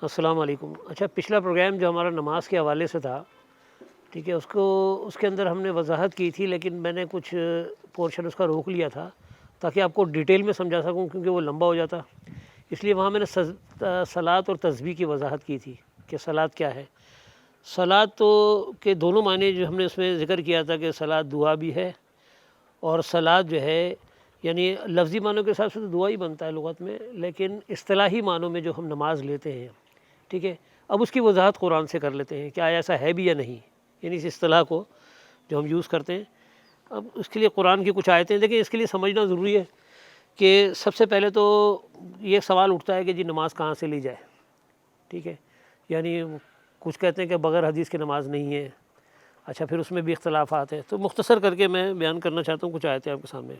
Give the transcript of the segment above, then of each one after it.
السلام علیکم۔ اچھا، پچھلا پروگرام جو ہمارا نماز کے حوالے سے تھا، ٹھیک ہے، اس کے اندر ہم نے وضاحت کی تھی، لیکن میں نے کچھ پورشن اس کا روک لیا تھا تاکہ آپ کو ڈیٹیل میں سمجھا سکوں، کیونکہ وہ لمبا ہو جاتا۔ اس لیے وہاں میں نے صلاۃ اور تسبیح کی وضاحت کی تھی کہ صلاۃ کیا ہے۔ صلاۃ تو کے دونوں معنی جو ہم نے اس میں ذکر کیا تھا کہ صلاۃ دعا بھی ہے، اور صلاۃ جو ہے یعنی لفظی معنوں کے حساب سے تو دعا ہی بنتا ہے لغت میں، لیکن اصطلاحی معنوں میں جو ہم نماز لیتے ہیں، ٹھیک ہے، اب اس کی وضاحت قرآن سے کر لیتے ہیں کہ آیا ایسا ہے بھی یا نہیں، یعنی اس اصطلاح کو جو ہم یوز کرتے ہیں۔ اب اس کے لیے قرآن کی کچھ آیتیں دیکھیں، اس کے لیے سمجھنا ضروری ہے کہ سب سے پہلے تو یہ سوال اٹھتا ہے کہ جی نماز کہاں سے لی جائے، ٹھیک ہے، یعنی کچھ کہتے ہیں کہ بغیر حدیث کی نماز نہیں ہے۔ اچھا، پھر اس میں بھی اختلافات ہیں، تو مختصر کر کے میں بیان کرنا چاہتا ہوں کچھ آیتیں آپ کے سامنے۔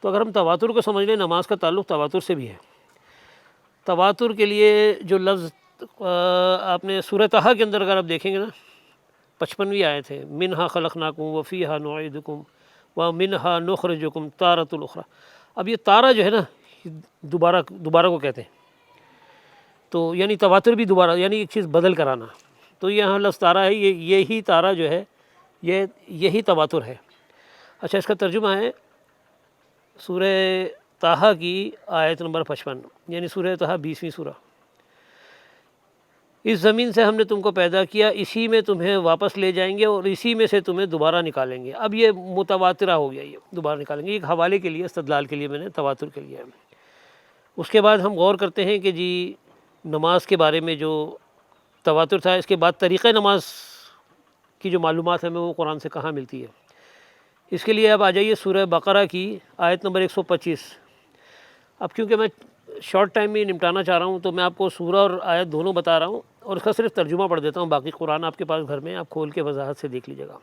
تو اگر ہم تواتر کو سمجھ لیں، نماز کا تعلق تواتر سے بھی ہے۔ تواتر کے لیے جو لفظ آپ نے سورہ طٰہٰ کے اندر اگر آپ دیکھیں گے نا، 55ویں آیت ہے، منہا خلقناکم وفیہا نعیدکم ومنہا نخرجکم تارۃ الاخری۔ اب یہ تارہ جو ہے نا، دوبارہ کو کہتے ہیں، تو یعنی تواتر بھی دوبارہ، یعنی ایک چیز بدل کر آنا۔ تو یہاں لفظ تارہ ہے، یہی تارہ جو ہے یہی تواتر ہے۔ اچھا، اس کا ترجمہ ہے سورہ طٰہٰ کی آیت نمبر 55، یعنی سورہ طٰہٰ 20ویں سورہ۔ اس زمین سے ہم نے تم کو پیدا کیا، اسی میں تمہیں واپس لے جائیں گے اور اسی میں سے تمہیں دوبارہ نکالیں گے۔ اب یہ متواترہ ہو گیا، یہ دوبارہ نکالیں گے، ایک حوالے کے لیے، استدلال کے لیے میں نے تواتر کے لیے۔ اس کے بعد ہم غور کرتے ہیں کہ جی نماز کے بارے میں جو تواتر تھا، اس کے بعد طریقہ نماز کی جو معلومات ہمیں وہ قرآن سے کہاں ملتی ہے۔ اس کے لیے اب آ جائیے سورہ بقرہ کی آیت نمبر 125۔ اب کیونکہ میں شارٹ ٹائم میں نمٹانا چاہ رہا ہوں، تو میں آپ کو سورہ اور آیت دونوں بتا رہا ہوں، اور اس کا صرف ترجمہ پڑھ دیتا ہوں، باقی قرآن آپ کے پاس گھر میں آپ کھول کے وضاحت سے دیکھ لیجیے گا۔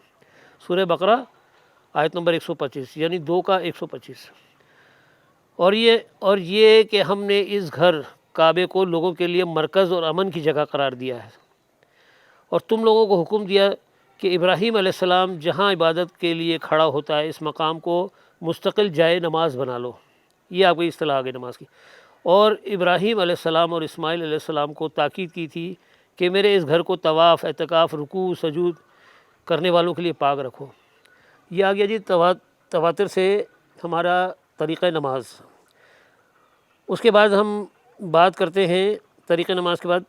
سورہ بقرہ آیت نمبر 125، یعنی 2 کا 125۔ اور یہ کہ ہم نے اس گھر کعبے کو لوگوں کے لیے مرکز اور امن کی جگہ قرار دیا ہے، اور تم لوگوں کو حکم دیا کہ ابراہیم علیہ السلام جہاں عبادت کے لیے کھڑا ہوتا ہے، اس مقام کو مستقل جائے نماز بنا لو۔ یہ آپ کو اصطلاح آگے نماز کی۔ اور ابراہیم علیہ السلام اور اسماعیل علیہ السلام کو تاکید کی تھی کہ میرے اس گھر کو طواف، اعتکاف، رکوع، سجود کرنے والوں کے لیے پاک رکھو۔ یہ آ گیا جی تواتر سے ہمارا طریقہ نماز۔ اس کے بعد ہم بات کرتے ہیں طریقہ نماز کے بعد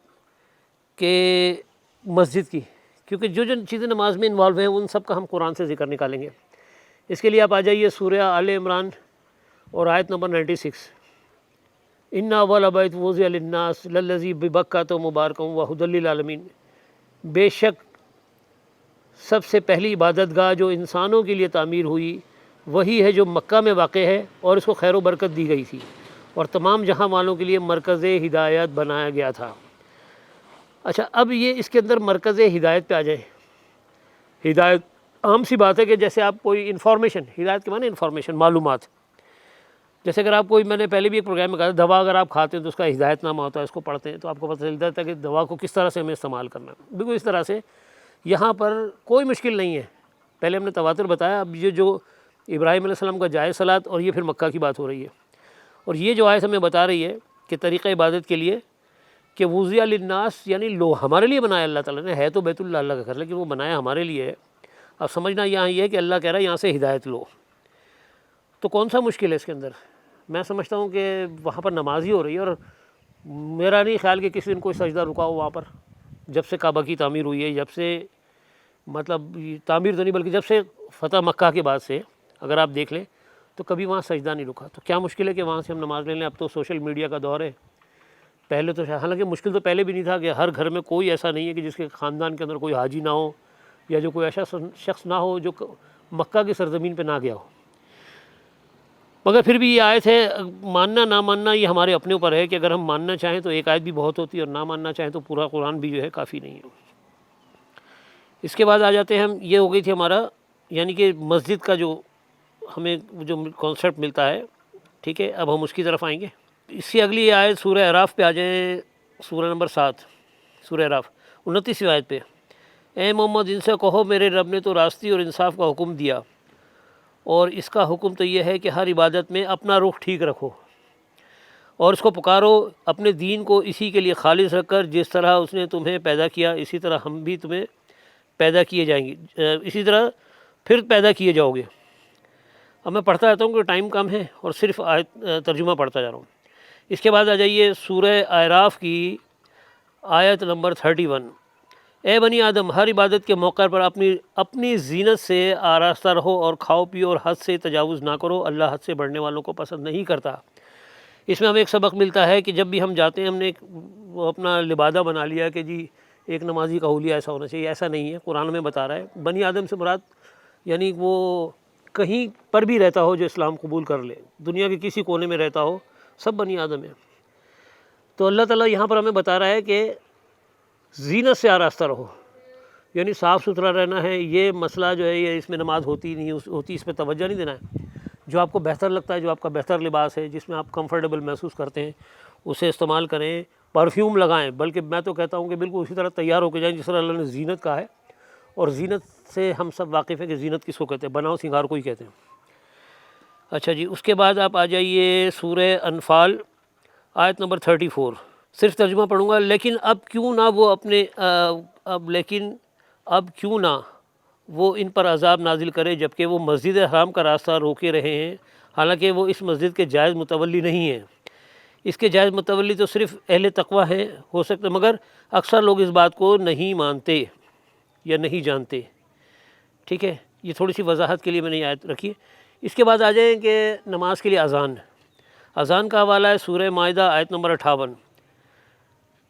کہ مسجد کی، کیونکہ جو چیزیں نماز میں انوالو ہیں ان سب کا ہم قرآن سے ذکر نکالیں گے۔ اس کے لیے آپ آ جائیے سورہ آل عمران اور آیت نمبر 96۔ اِنَّ أَوَّلَ بَيْتٍ وُضِعَ لِلنَّاسِ لَلَّذِي بِبَكَّةَ مُبَارَكًا وَهُدًى لِّلْعَالَمِينَ۔ بے شک سب سے پہلی عبادت گاہ جو انسانوں کے لیے تعمیر ہوئی وہی ہے جو مکہ میں واقع ہے، اور اس کو خیر و برکت دی گئی تھی، اور تمام جہاں والوں کے لیے مرکز ہدایت بنایا گیا تھا۔ اچھا، اب یہ اس کے اندر مرکز ہدایت پہ آ جائیں۔ ہدایت عام سی بات ہے کہ جیسے آپ کوئی انفارمیشن، ہدایت کے معنی انفارمیشن، معلومات، جیسے اگر آپ کوئی، میں نے پہلے بھی ایک پروگرام میں کہا تھا، دوا اگر آپ کھاتے ہیں تو اس کا ہدایت نامہ ہوتا ہے، اس کو پڑھتے ہیں تو آپ کو پتہ چلتا ہے کہ دوا کو کس طرح سے ہمیں استعمال کرنا ہے۔ بالکل اس طرح سے یہاں پر کوئی مشکل نہیں ہے۔ پہلے ہم نے تواتر بتایا، اب یہ جو ابراہیم علیہ السلام کا جائز صلاۃ، اور یہ پھر مکہ کی بات ہو رہی ہے، اور یہ جو آیت ہمیں بتا رہی ہے کہ طریقہ عبادت کے لیے کہ وُضِعَ لِلنَّاسِ، یعنی ہمارے لیے بنایا اللہ تعالیٰ نے، ہے تو بیت اللہ اللہ کا گھر، لیکن وہ بنایا ہمارے لیے ہے۔ اب سمجھنا یہاں یہ ہے کہ اللہ کہہ رہا ہے یہاں سے ہدایت لو، تو کون سا مشکل ہے اس کے اندر؟ میں سمجھتا ہوں کہ وہاں پر نماز ہی ہو رہی ہے، اور میرا نہیں خیال کہ کسی دن کوئی سجدہ رکا ہو وہاں پر، جب سے کعبہ کی تعمیر ہوئی ہے، جب سے، مطلب تعمیر تو نہیں بلکہ جب سے فتح مکہ کے بعد سے اگر آپ دیکھ لیں تو کبھی وہاں سجدہ نہیں رکا۔ تو کیا مشکل ہے کہ وہاں سے ہم نماز لے لیں؟ اب تو سوشل میڈیا کا دور ہے، پہلے تو حالانکہ مشکل تو پہلے بھی نہیں تھا کہ ہر گھر میں کوئی ایسا نہیں ہے کہ جس کے خاندان کے اندر کوئی حاجی نہ ہو، یا جو کوئی ایسا شخص نہ ہو جو مکہ کی سرزمین پہ نہ گیا ہو۔ مگر پھر بھی یہ آیت ہے، ماننا نہ ماننا یہ ہمارے اپنے اوپر ہے، کہ اگر ہم ماننا چاہیں تو ایک آیت بھی بہت ہوتی ہے، اور نہ ماننا چاہیں تو پورا قرآن بھی جو ہے کافی نہیں ہے۔ اس کے بعد آ جاتے ہیں ہم، یہ ہو گئی تھی ہمارا، یعنی کہ مسجد کا جو ہمیں جو کانسیپٹ ملتا ہے، ٹھیک ہے، اب ہم اس کی طرف آئیں گے۔ اس سے اگلی آیت سورہ اعراف پہ آ جائیں، سورہ نمبر 7، سورہ اعراف 29ویں آیت پہ۔ اے محمد ان سے کہو میرے رب نے تو راستی اور انصاف کا حکم دیا، اور اس کا حکم تو یہ ہے کہ ہر عبادت میں اپنا رخ ٹھیک رکھو، اور اس کو پکارو اپنے دین کو اسی کے لیے خالص رکھ کر، جس طرح اس نے تمہیں پیدا کیا اسی طرح ہم بھی تمہیں پیدا کیے جائیں گے، اسی طرح پھر پیدا کیے جاؤ گے۔ اب میں پڑھتا رہتا ہوں کہ ٹائم کم ہے اور صرف ترجمہ پڑھتا جا رہا ہوں۔ اس کے بعد آ جائیے سورہ اعراف کی آیت نمبر 31۔ اے بنی آدم، ہر عبادت کے موقع پر اپنی زینت سے آراستہ رہو اور کھاؤ پیو اور حد سے تجاوز نہ کرو، اللہ حد سے بڑھنے والوں کو پسند نہیں کرتا۔ اس میں ہمیں ایک سبق ملتا ہے کہ جب بھی ہم جاتے ہیں، ہم نے وہ اپنا لبادہ بنا لیا کہ جی ایک نمازی کا حلیہ ایسا ہونا چاہیے، ایسا نہیں ہے۔ قرآن میں بتا رہا ہے بنی آدم سے مراد یعنی وہ کہیں پر بھی رہتا ہو جو اسلام قبول کر لے، دنیا کے کسی کونے میں رہتا ہو، سب بنی آدم ہے۔ تو اللہ تعالیٰ یہاں پر ہمیں بتا رہا ہے کہ زینت سے آراستہ رہو، یعنی صاف ستھرا رہنا ہے۔ یہ مسئلہ جو ہے یہ اس میں نماز ہوتی نہیں ہوتی، اس پہ توجہ نہیں دینا ہے۔ جو آپ کو بہتر لگتا ہے، جو آپ کا بہتر لباس ہے، جس میں آپ کمفرٹیبل محسوس کرتے ہیں، اسے استعمال کریں، پرفیوم لگائیں، بلکہ میں تو کہتا ہوں کہ بالکل اسی طرح تیار ہو کے جائیں جس طرح اللہ نے زینت کہا ہے۔ اور زینت سے ہم سب واقف ہیں کہ زینت کس کو کہتے ہیں، بناؤ سنگار کو ہی کہتے ہیں۔ اچھا جی، اس کے بعد آپ آ جائیے سورہ انفال آیت نمبر 34۔ صرف ترجمہ پڑھوں گا۔ لیکن اب کیوں نہ وہ ان پر عذاب نازل کرے جبکہ وہ مسجد حرام کا راستہ روکے رہے ہیں، حالانکہ وہ اس مسجد کے جائز متولی نہیں ہیں۔ اس کے جائز متولی تو صرف اہل تقوی ہیں ہو سکتے، مگر اکثر لوگ اس بات کو نہیں مانتے یا نہیں جانتے۔ ٹھیک ہے، یہ تھوڑی سی وضاحت کے لیے میں نے یہ آیت رکھی ہے۔ اس کے بعد آ جائیں کہ نماز کے لیے اذان کا حوالہ ہے سورہ مائدہ آیت نمبر 58۔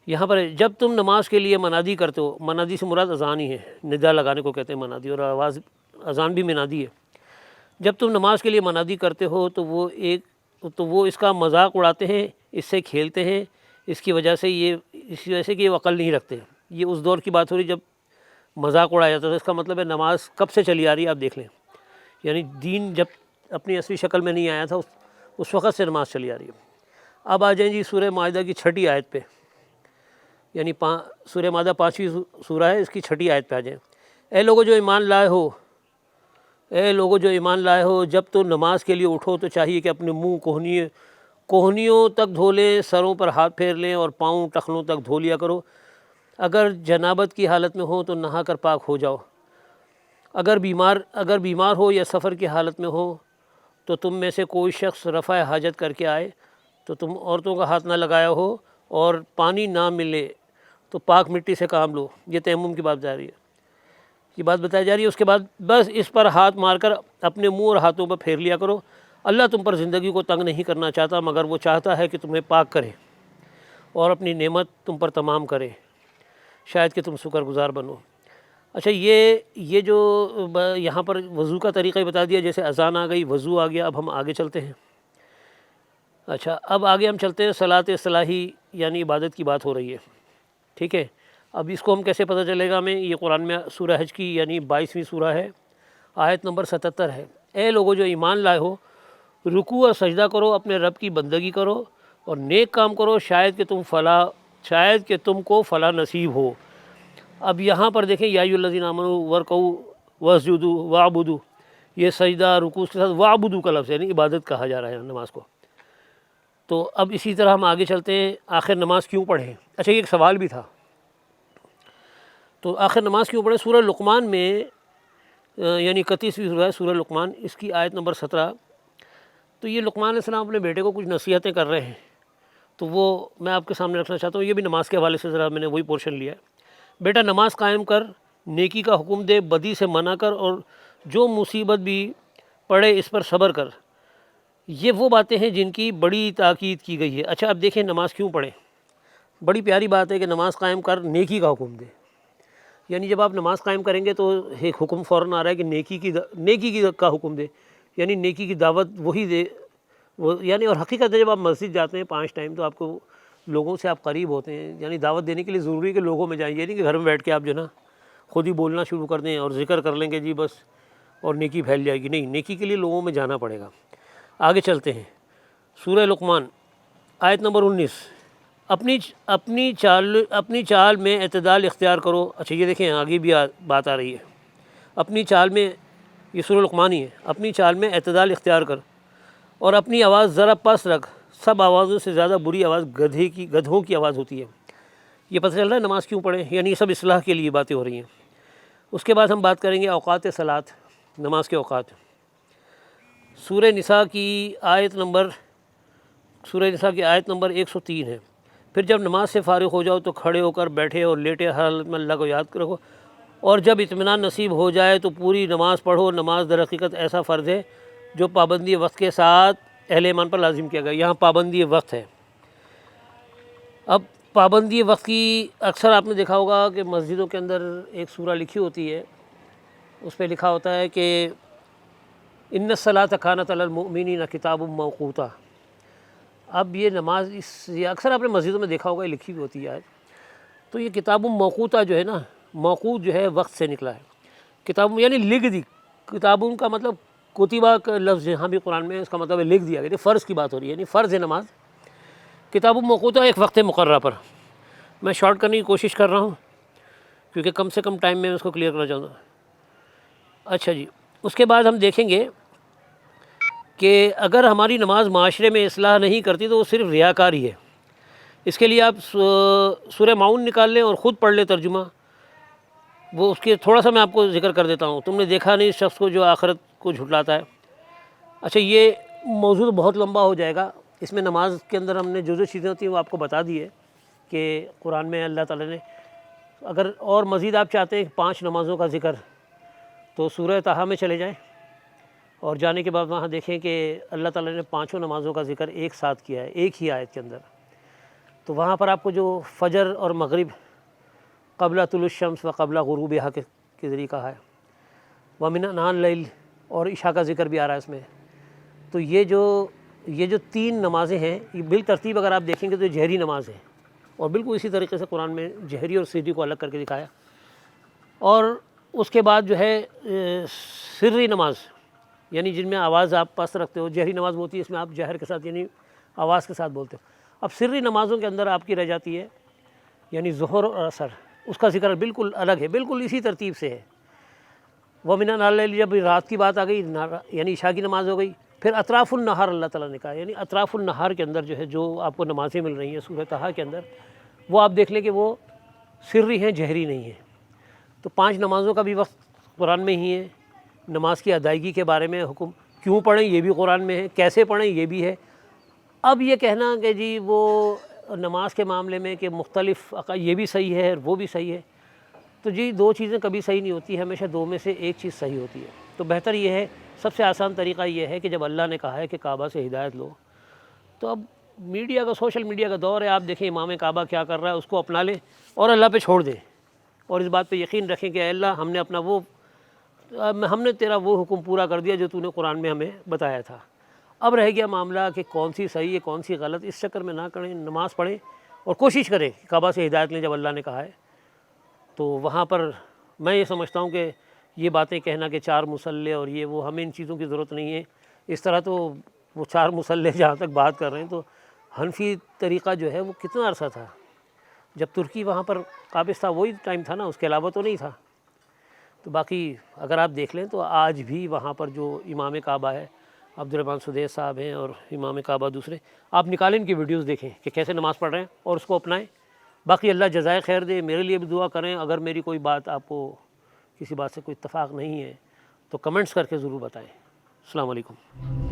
یہاں پر جب تم نماز کے لیے منادی کرتے ہو، منادی سے مراد اذان ہی ہے، ندا لگانے کو کہتے ہیں منادی، اور آواز اذان بھی منادی ہے۔ جب تم نماز کے لیے منادی کرتے ہو تو وہ اس کا مذاق اڑاتے ہیں، اس سے کھیلتے ہیں، اس کی وجہ سے کہ یہ عقل نہیں رکھتے۔ یہ اس دور کی بات ہو رہی جب مذاق اڑایا جاتا تھا۔ اس کا مطلب ہے نماز کب سے چلی آ رہی ہے، آپ دیکھ لیں، یعنی دین جب اپنی اصلی شکل میں نہیں آیا تھا اس وقت سے نماز چلی آ رہی ہے۔ اب آ جائیں جی سورہ مائدہ کی 6 آیت پہ، یعنی سورہ مائدہ 5ویں سورہ ہے، اس کی 6 آیت پہ آ جائیں۔ اے لوگو جو ایمان لائے ہو، جب تو نماز کے لیے اٹھو تو چاہیے کہ اپنے منہ کوہنیوں تک دھو لیں، سروں پر ہاتھ پھیر لیں اور پاؤں ٹخنوں تک دھو لیا کرو۔ اگر جنابت کی حالت میں ہو تو نہا کر پاک ہو جاؤ۔ اگر بیمار ہو یا سفر کی حالت میں ہو تو تم میں سے کوئی شخص رفع حاجت کر کے آئے تو تم عورتوں کا ہاتھ نہ لگایا ہو اور پانی نہ ملے تو پاک مٹی سے کام لو۔ یہ تیمم کی بات بتائی جا رہی ہے۔ اس کے بعد بس اس پر ہاتھ مار کر اپنے منہ اور ہاتھوں پر پھیر لیا کرو۔ اللہ تم پر زندگی کو تنگ نہیں کرنا چاہتا، مگر وہ چاہتا ہے کہ تمہیں پاک کرے اور اپنی نعمت تم پر تمام کرے، شاید کہ تم شکر گزار بنو۔ اچھا، یہ جو یہاں پر وضو کا طریقہ ہی بتا دیا، جیسے اذان آ گئی، وضو آ گیا۔ اب ہم آگے چلتے ہیں۔ اچھا، اب آگے ہم چلتے ہیں صلاۃ اصلاحی، یعنی عبادت کی بات ہو رہی ہے۔ ٹھیک ہے، اب اس کو ہم کیسے پتہ چلے گا ہمیں؟ یہ قرآن میں سورہ حج کی یعنی 22ویں سورہ ہے، آیت نمبر 77 ہے۔ اے لوگو جو ایمان لائے ہو، رکوع اور سجدہ کرو، اپنے رب کی بندگی کرو اور نیک کام کرو، شاید کہ تم کو فلاح نصیب ہو۔ اب یہاں پر دیکھیں، یا ایھا الذین آمنوا ورکعوا واسجدوا واعبدوا، یہ سجدہ رکوع کے ساتھ واعبدوا کا لفظ ہے، یعنی عبادت کہا جا رہا ہے نماز کو۔ تو اب اسی طرح ہم آگے چلتے ہیں، آخر نماز کیوں پڑھیں؟ اچھا، یہ ایک سوال بھی تھا، تو آخر نماز کیوں پڑھیں؟ سورہ لقمان میں یعنی 31ویں سورہ ہے سورہ لقمان، اس کی آیت نمبر 17۔ تو یہ لقمان علیہ السلام اپنے بیٹے کو کچھ نصیحتیں کر رہے ہیں، تو وہ میں آپ کے سامنے رکھنا چاہتا ہوں۔ یہ بھی نماز کے حوالے سے ذرا میں نے وہی پورشن لیا ہے۔ بیٹا نماز قائم کر، نیکی کا حکم دے، بدی سے منع کر، اور جو مصیبت بھی پڑے اس پر صبر کر۔ یہ وہ باتیں ہیں جن کی بڑی تاکید کی گئی ہے۔ اچھا، اب دیکھیں نماز کیوں پڑھیں۔ بڑی پیاری بات ہے کہ نماز قائم کر، نیکی کا حکم دے، یعنی جب آپ نماز قائم کریں گے تو ایک حکم فوراً آ رہا ہے کہ نیکی کا حکم دے، یعنی نیکی کی دعوت وہی دے، یعنی اور حقیقت ہے جب آپ مسجد جاتے ہیں 5 ٹائم تو آپ کو لوگوں سے آپ قریب ہوتے ہیں، یعنی دعوت دینے کے لیے ضروری ہے کہ لوگوں میں جائیں، یہ نہیں کہ گھر میں بیٹھ کے آپ جو نا خود ہی بولنا شروع کر دیں اور ذکر کر لیں گے جی بس اور نیکی پھیل جائے گی۔ نہیں، نیکی کے لیے لوگوں میں جانا پڑے گا۔ آگے چلتے ہیں، سورہ لقمان آیت نمبر 19۔ اپنی چال میں اعتدال اختیار کرو۔ اچھا، یہ دیکھیں آگے بھی بات آ رہی ہے، اپنی چال میں، یہ سورہ لقمان ہی ہے، اپنی چال میں اعتدال اختیار کر اور اپنی آواز ذرا پس رکھ، سب آوازوں سے زیادہ بری آواز گدھوں کی آواز ہوتی ہے۔ یہ پتہ چل رہا ہے نماز کیوں پڑھیں، یعنی یہ سب اصلاح کے لیے باتیں ہو رہی ہیں۔ اس کے بعد ہم بات کریں گے اوقات صلاۃ، نماز کے اوقات۔ سورہ نساء کی آیت نمبر 103 ہے، پھر جب نماز سے فارغ ہو جاؤ تو کھڑے ہو کر، بیٹھے اور لیٹے ہر حالت میں اللہ کو یاد رکھو، اور جب اطمینان نصیب ہو جائے تو پوری نماز پڑھو۔ نماز در حقیقت ایسا فرض ہے جو پابندی وقت کے ساتھ اہل ایمان پر لازم کیا گیا۔ یہاں پابندی وقت ہے۔ اب پابندی وقت کی اکثر آپ نے دیکھا ہوگا کہ مسجدوں کے اندر ایک سورہ لکھی ہوتی ہے، اس پہ لکھا ہوتا ہے کہ ان الصلاۃ کانت علی المؤمنین کتاب موقوتا۔ اب یہ نماز یہ اکثر آپ نے مسجدوں میں دیکھا ہوگا، یہ لکھی ہوئی ہوتی ہے۔ تو یہ کتاب موقوتا جو ہے نا، موقوت جو ہے وقت سے نکلا ہے۔ کتاب یعنی لکھ دی، کتابوں کا مطلب کتبہ کا لفظ جہاں بھی قرآن میں ہے اس کا مطلب ہے لکھ دیا گیا، فرض کی بات ہو رہی ہے، یعنی فرض ہے نماز۔ کتاب موقوتا ایک وقت مقررہ پر۔ میں شارٹ کرنے کی کوشش کر رہا ہوں کیونکہ کم سے کم ٹائم میں اس کو کلیئر کرنا چاہتا ہوں۔ اچھا جی، اس کے بعد ہم دیکھیں گے کہ اگر ہماری نماز معاشرے میں اصلاح نہیں کرتی تو وہ صرف ریاکاری ہے۔ اس کے لیے آپ سورہ معون نکال لیں اور خود پڑھ لیں ترجمہ۔ وہ اس کے تھوڑا سا میں آپ کو ذکر کر دیتا ہوں۔ تم نے دیکھا نہیں اس شخص کو جو آخرت کو جھٹلاتا ہے۔ اچھا، یہ موضوع بہت لمبا ہو جائے گا۔ اس میں نماز کے اندر ہم نے جو چیزیں ہوتی ہیں وہ آپ کو بتا دی ہے کہ قرآن میں اللہ تعالیٰ نے، اگر اور مزید آپ چاہتے ہیں 5 نمازوں کا ذکر تو سورہ طٰہٰ میں چلے جائیں، اور جانے کے بعد وہاں دیکھیں کہ اللہ تعالیٰ نے 5 نمازوں کا ذکر ایک ساتھ کیا ہے ایک ہی آیت کے اندر۔ تو وہاں پر آپ کو جو فجر اور مغرب قبل طلوع الشمس و قبل غروبہا کے ذریعے کہا ہے، وَمِنْ آنَاءِ اللیل، اور عشاء کا ذکر بھی آ رہا ہے اس میں۔ تو یہ جو 3 نمازیں ہیں، یہ بالترتیب اگر آپ دیکھیں گے تو یہ جہری نماز ہے، اور بالکل اسی طریقے سے قرآن میں جہری اور سری کو الگ کر کے دکھایا۔ اور اس کے بعد جو ہے سری نماز، یعنی جن میں آواز آپ پست رکھتے ہو۔ جہری نماز وہ ہوتی ہے اس میں آپ جہر کے ساتھ یعنی آواز کے ساتھ بولتے ہو۔ اب سری نمازوں کے اندر آپ کی رہ جاتی ہے یعنی ظہر اور عصر، اس کا ذکر بالکل الگ ہے، بالکل اسی ترتیب سے ہے۔ وَمِنَ اللیل، جب رات کی بات آ گئی یعنی عشاء کی نماز ہو گئی۔ پھر اطراف النہار اللہ تعالیٰ نے کہا، یعنی اطراف النہار کے اندر جو ہے جو آپ کو نمازیں مل رہی ہیں سورہ طٰہٰ کے اندر، وہ آپ دیکھ لیں کہ وہ سری ہیں، جہری نہیں ہیں۔ تو 5 نمازوں کا بھی وقت قرآن میں ہی ہے۔ نماز کی ادائیگی کے بارے میں حکم، کیوں پڑھیں یہ بھی قرآن میں ہے، کیسے پڑھیں یہ بھی ہے۔ اب یہ کہنا کہ جی وہ نماز کے معاملے میں کہ مختلف یہ بھی صحیح ہے وہ بھی صحیح ہے، تو جی 2 چیزیں کبھی صحیح نہیں ہوتی، ہمیشہ 2 میں سے ایک چیز صحیح ہوتی ہے۔ تو بہتر یہ ہے، سب سے آسان طریقہ یہ ہے کہ جب اللہ نے کہا ہے کہ کعبہ سے ہدایت لو، تو اب میڈیا کا، سوشل میڈیا کا دور ہے، آپ دیکھیں امام کعبہ کیا کر رہا ہے، اس کو اپنا لیں اور اللہ پہ چھوڑ دیں، اور اس بات پہ یقین رکھیں کہ اے اللہ ہم نے تیرا وہ حکم پورا کر دیا جو تو نے قرآن میں ہمیں بتایا تھا۔ اب رہ گیا معاملہ کہ کون سی صحیح ہے کون سی غلط، اس چکر میں نہ کریں، نماز پڑھیں اور کوشش کریں کعبہ سے ہدایت لیں جب اللہ نے کہا ہے۔ تو وہاں پر میں یہ سمجھتا ہوں کہ یہ باتیں کہنا کہ 4 مصلے اور یہ وہ، ہمیں ان چیزوں کی ضرورت نہیں ہے۔ اس طرح تو وہ 4 مصلے جہاں تک بات کر رہے ہیں، تو حنفی طریقہ جو ہے وہ کتنا عرصہ تھا، جب ترکی وہاں پر قابض تھا وہی ٹائم تھا نا، اس کے علاوہ تو نہیں تھا۔ تو باقی اگر آپ دیکھ لیں تو آج بھی وہاں پر جو امام کعبہ ہے، عبدالرحمن سدیس صاحب ہیں اور امام کعبہ دوسرے، آپ نکالیں ان کی ویڈیوز دیکھیں کہ کیسے نماز پڑھ رہے ہیں اور اس کو اپنائیں۔ باقی اللہ جزائے خیر دے، میرے لیے بھی دعا کریں۔ اگر میری کوئی بات آپ کو کسی بات سے کوئی اتفاق نہیں ہے تو کمنٹس کر کے ضرور بتائیں۔ السلام علیکم۔